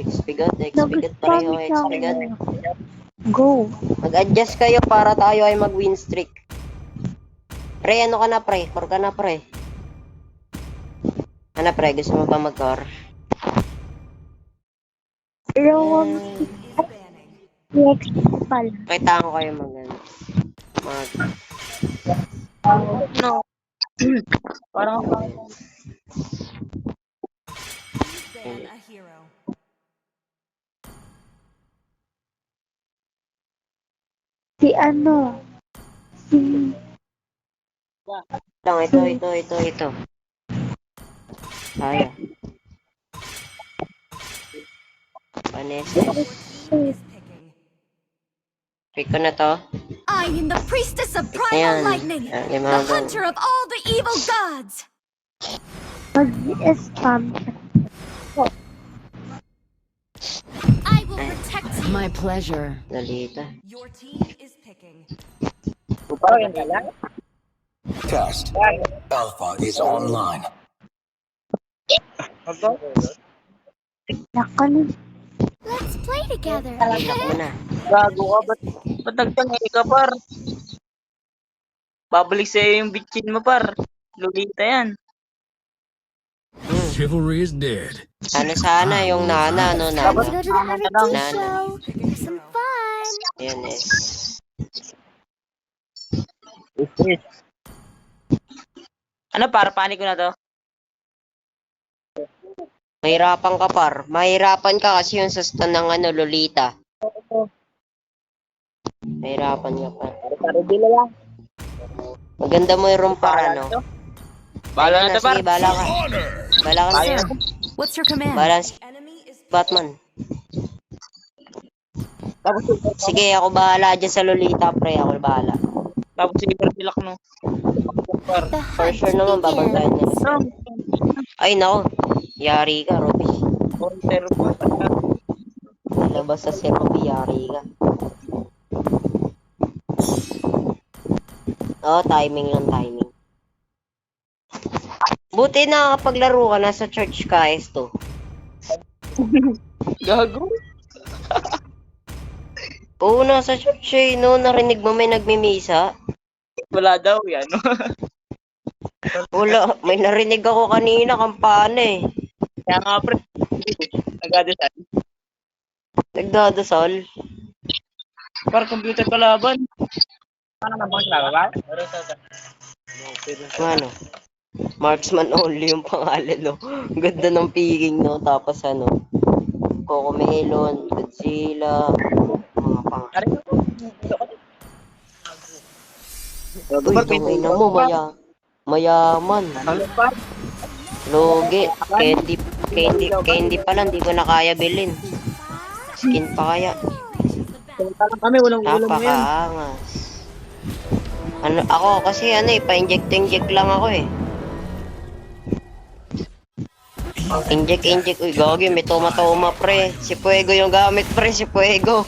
Expigat pareho, expigat. Go. Mag-adjust kayo para tayo ay mag-win streak. Pre, ano ka na pre? Core ka na pre. Ano pre, gusto mo ba mag-core? Rawang next pala. Kita ko kayo mag No. Parang Si ano? Si... lang, ito. Kaya. Vanessa. Pick ko na to. I am the priestess of primal lightning, the hunter of all the evil gods. Mag-spam. I will protect you. My pleasure. Nalita. Your team is picking. parang yan lang. Test. Alpha is online. Nakan. Let's play together. Ilak mo na. Gago ka, ba't nagtangay ka, par? Babalik sa'yo yung bitchin mo, par. Lolita yan. Chivalry is dead. Sana yung nana, no, nana. Let's go to the Everyday Nana. show. Have some fun. Ayan Ano, par? Panik ko na to. Mahirapan ka par. Mahirapan ka kasi yung sa stand ng ano, Lolita. Mahirapan ka par. Bila lang. Maganda mo yung par, ano. Bala na to, par. Sige, bala ka. Bala ka na. What's your command? Bala si Batman. Tapos Sige, ako bahala dyan sa Lolita, pre. Ako bahala. Tapos silver pilak, no? Par. The For hunt sure naman, babantayan begins. nila. Ay, nako. Yari ka, Robby. Counter pa. Labas sa si Robby, yari ka. Timing lang, timing. Buti nakakapaglaro ka, nasa church ka, S2. Gago. Oo, nasa church eh, no? Narinig mo may nagmimisa? Wala daw yan, no? Wala, may narinig ako kanina, kampana eh. Kaya nga, pre. Nagdadasal. Nagdadasal. Par, computer kalaban. Ano na bang kalaban? Ano? Marksman only yung pangalan, no? Ganda ng picking, no? Tapos ano? Coco Melon, Godzilla, mga pangalan. Uy, tangina mo, mayaman. Loge, candy pa lang, di ko na kaya bilhin. Skin pa kaya. Kami, walang ulam mo yan. Napakaangas. Ano, ako kasi pa-inject lang ako eh. Inject. Uy, gagi, may toma pre. Si Fuego yung gamit pre, si Fuego.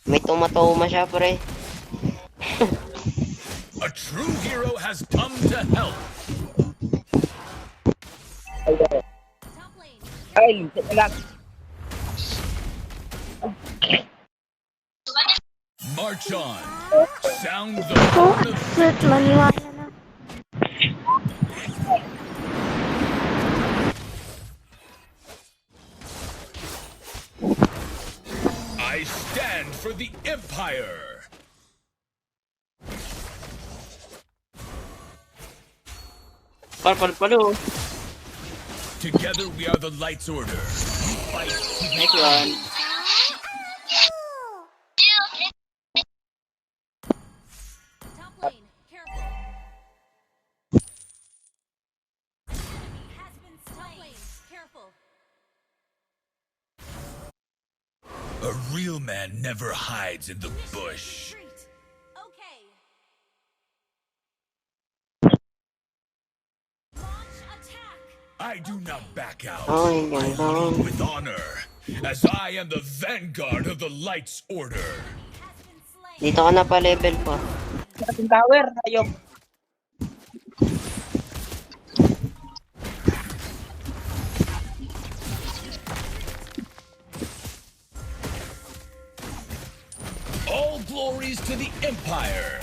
May toma siya pre. A true hero has come to help. Ay, lang. March on. Sound the horn of Shit, maniwala na. I stand for the Empire. Palo. Together we are the Lights Order. You fight. Next one. Top lane, careful. Enemy has been slain. Careful. A real man never hides in the bush. Retreat. Okay. Launch attack. I do not back out. Oh, I my lead God. with honor, as I am the vanguard of the Lights Order. Has been slain. Dito ka na pa level pa. Ating tower, ayop. All glories to the Empire.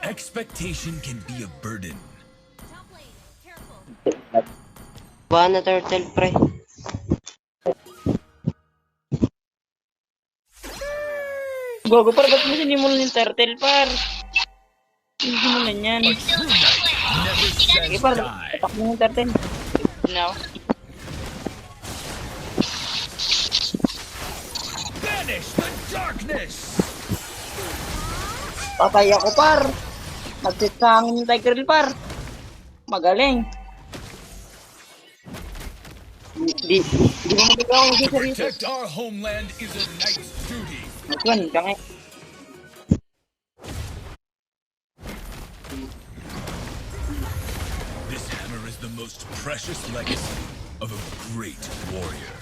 Expectation can be a burden. Ba na turtle, pre? Gogo, par, ba't mo sinimulan yung turtle, par? Sinimulan yan. Never Sige, says par, die. atak mo yung turtle. Now, Banish the darkness. patay ako, par. Nag-set sa akin yung Tiger Hill, par. Magaling. Di mo magawa ako dito rito. Protect our homeland is a knight's duty. Magwan, kaya. This hammer is the most precious legacy of a great warrior.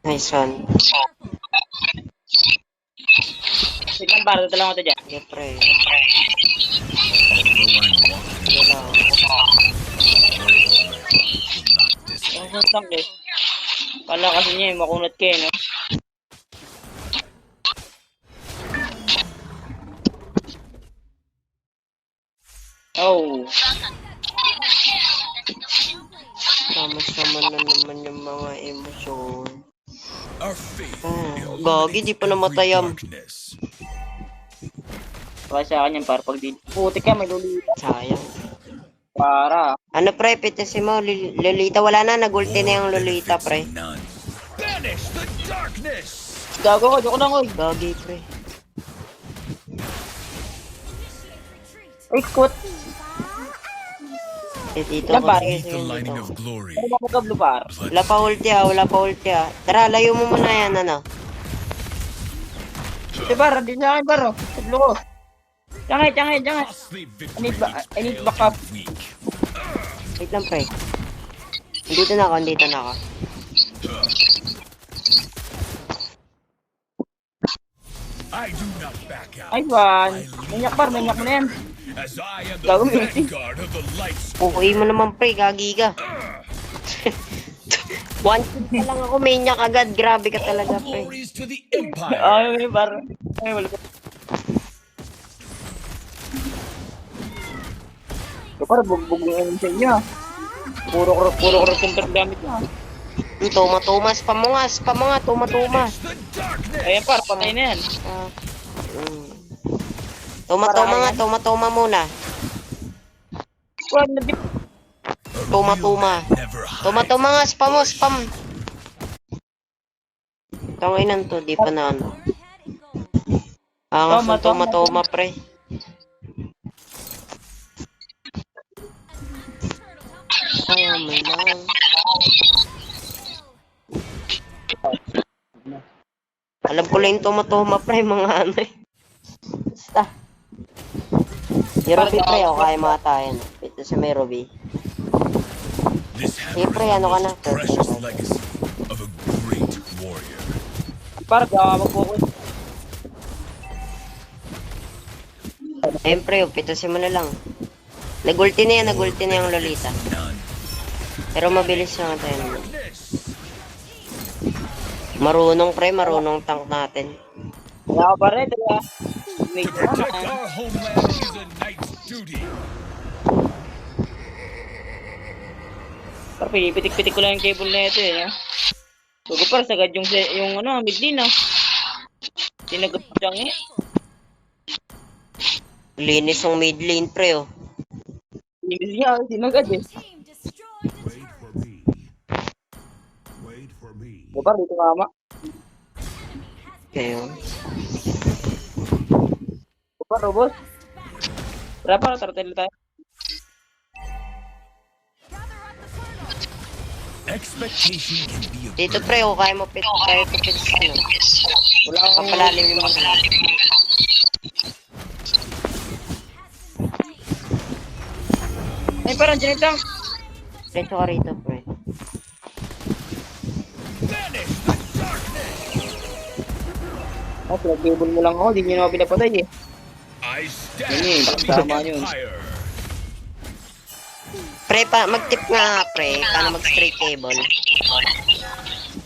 Nice one. Sige, par, dala mo ito dyan. Sige, pre. Although I'm walking Sige lang. not this Ang sasang eh. Kala kasi niya, makunat kayo, no? Oh. Sama-sama na naman yung mga emosyon. Our faith Gagi, di pa namatay ang darkness. Kaya sa akin yan, par. Pag di putik ka, may lulita. sayang. Para. Ano, pre? Pitasin mo, Lolita. Wala na, nagulti na yung Lolita, pre. None. Banish the darkness. Gago ko, doko lang, oy. Gagi, pre. Ay, kot. Dito Yan, ko, par. sige, Beneath sige, the lining dito. of glory. Ano ba magablo, par? Wala pa ulti ah, wala pa ulti ah. Tara, layo mo muna yan, ano. Ito, par. Di sa akin, par, oh. Tablo ko. Tiyangay. Costly I need backup. weak. Wait lang, pre. Dito na ako, dito na ako. I do not back out. Ay, one. Manyak, par. Manyak mo na yan. As I am the Gago, may ulti. vanguard of the lights. Pukuin mo naman, pre. Gagi ka. One kill pa lang ako, maniac agad. Grabe ka talaga, All pre. glories to the Empire. Ay, par. Ay, wala ko. Ito, par. Bugbog yung sa inyo, ah. Puro counter gamit niya, ah. Tuma-tuma, spam mo nga, tuma-tuma. The darkness. Ayan, par. Patay na yan. Ah, Tuma-tuma muna. Wala na di. Tuma-tuma. Never hide. Tuma-tuma nga, spam mo, spam. Tanginan to, di pa na ano. Angas ng tuma-tuma, pre. Ayaw mo lang. Alam ko lang yung tuma-tuma, pre, mga ano eh. Basta. Si Ruby, pre, o kaya matayan. Ito si may Ruby. This Sige, hammer pre, is ano the ka na? most precious legacy of a great warrior. Par, gawa mag-focus. Ayun, pre, pitasin mo na lang. Nagulti na yan, yung Lolita. None. Pero mabilis lang tayo. Darkness. Marunong, pre, marunong tank natin. Wala ka pa rin, diba? May Protect drama. our homeland is a knight's duty. Par, pitik-pitik ko lang yung cable na ito, eh, no? Bago par, sagad yung ano, mid lane, ah. Tinagot siyang, eh. Linis yung mid lane, pre, oh. Linis niya, tinagad, eh. Wait for me. Wait for me. Bago par, dito kama. Kayo. Bago par, robot. Tara par, turtle tayo. Expectation can be a Dito, burden. pre, oh, kaya mo pit, ano. Wala akong Papalalim yung mga. parang dyan yung tank. Diretso ka rito, pre. Banish the darkness. Oh, pinag-table mo lang ako, di nyo naman pinapatay eh. I stand Yun eh, for the tama yun. Empire. Pre, mag-tip nga, pre. Paano mag-straight cable?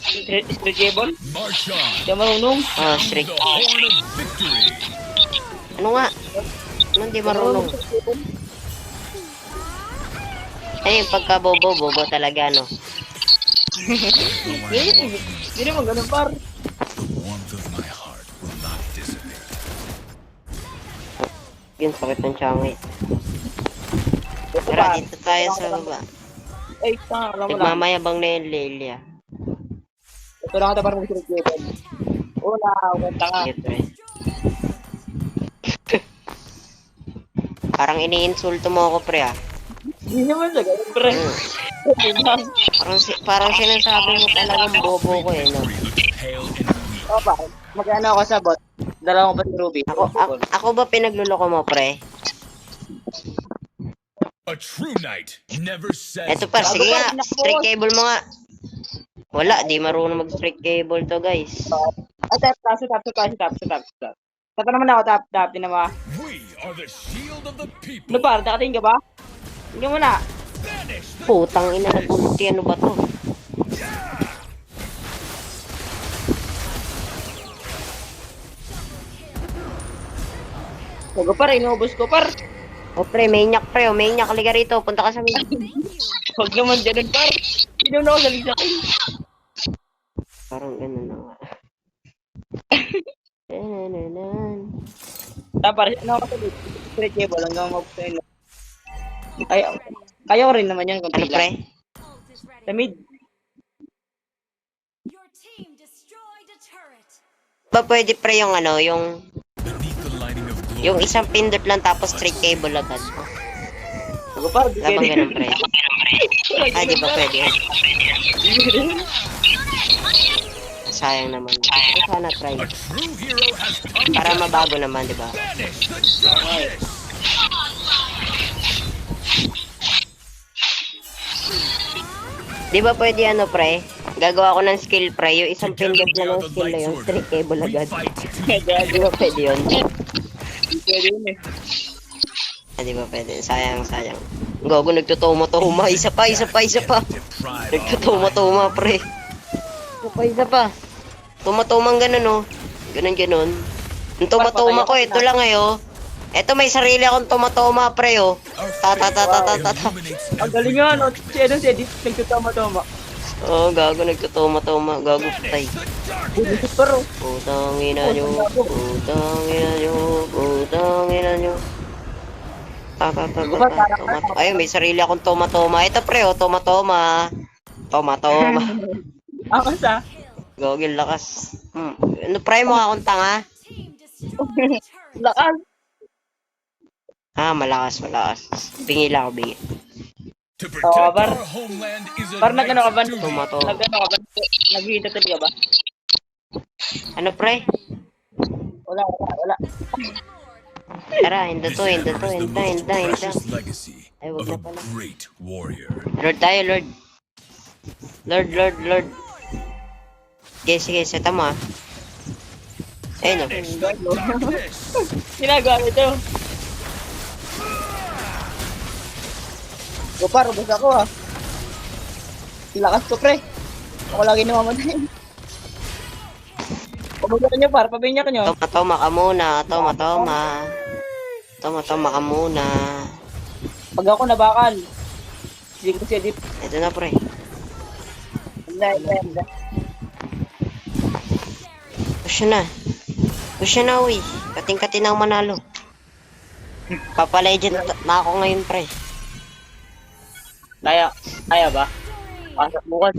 Straight cable? March on. Di ako marunong. Ah, To straight. the horn of victory. Ano nga? Ano hindi marunong? Ay, yung pagka-bobo talaga, no? Hindi naman ganun par. The warmth of my heart will not dissipate. Yun, sakit ng tiyangay. Ito Tara, par. dito tayo sa baba. Ay, tanga, alam mo lang. Nagmamayabang na yung Lelia. Ito lang kita parang straight cable. Una, kwenta ka. Sige, pre. Parang iniinsulto mo ako, pre, ah. Hindi naman sa ganun, pre. Hmm. Parang sinasabi mo talagang bobo ko, eh, no? You look pale and weak. O pa, mag-ano ako sa bot. Dala ko pa si Ruby. Ako ba pinagluloko mo, pre? A true knight never says Eto pa, sige nga, Bago pa, straight cable mo nga. Wala, di marunong mag-straight cable to, guys. Tap. Tap naman ako, tap. Di naman. we are the shield of the people. Ano par, nakatingin ka ba? Tingnan mo na. Banish the Putang ina na bulti, ano ba to? Huwag par, inuubos ko par. O pre, maniac pre, o maniac, halika rito, punta ka sa mid. Huwag naman ganun par. Hindi naman ako galing sa akin. Parang ganun na nga. Nanananan. Tapos, ano ako sa straight cable hanggang mag-fail. Kaya ko rin naman yan kung Ano pre? Sa mid. Your team destroyed a turret. Ba pwede pre yung ano, yung beneath the lining of glory. isang pindot lang tapos straight cable agad. Huwag par, di Labang pwede. ganun pre. Ah, di ba pwede yun? Sayang naman. Ito sana try. A true hero has come. Para mabago naman, di ba? Banish the darkness. Di ba pwede ano pre? Gagawa ko ng skill pre, yung isang pindot Together we lang are ng the skill na Light yung Order. straight cable We agad. fight to Di ba pwede yun? Pwede yun eh. Ah, di ba pwede? Sayang. Gago, nagtutuma-tuma. Isa pa. deprive our Nagtutuma-tuma, pre. Isa pa. Tumatumang ganun, oh. Ganun. Yung tumatuma ko, ito lang, eh, oh. Ito, may sarili akong tumatuma, pre, oh. Ta. illuminates Ang galing nga, no? Si Edith, nagtutama-tama. Oo, gago, nagtutuma-tuma. Gago, patay. Bulisit pa ro. Putang ina nyo. Ayun, may sarili akong tumatuma. Ito, pre, oh, tumatuma. Tumatuma. Akas ah. Gogil lakas. Ano, pre, mo akong tanga? Team destroyed a turret. Lakas. Ah, malakas. Bingi lang ako, bingi. To protect par. our homeland is a Par, nagano ka ba? knight's duty. Tumatuma. Nagano ka ba? Nag-hintay ka ba? Ano, pre? Wala. Tara, hinda This to. hammer is the most precious legacy Ay, wag of na a pala. great warrior. Lord tayo, Lord. Lord. Sige, seta mo, ah. Ayun, oh. Banish the darkness. Ginagawa ito. Gopar, ubos ako ah. Lakas ko pre. Ako lagi namamatay. Pabagaan nyo par, pabinyak nyo. Toma ka muna. Toma ka muna. Pag ako nabakal. Sige ko si Edith. Ito na, pre. Hindi. Push na, uy. Kating-kating na ako manalo. Papa-legend na ako ngayon, pre. Kaya ba? Pasok bukas.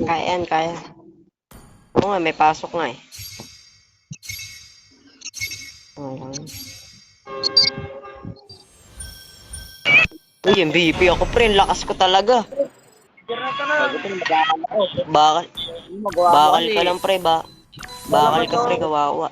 Kaya. Oo nga, may pasok nga, eh. Lang. Uy, MVP ako, pre. Ang lakas ko talaga. Bago ko nabakal ako. Bakal ka lang, pre, Bakal ka, pre, kawawa.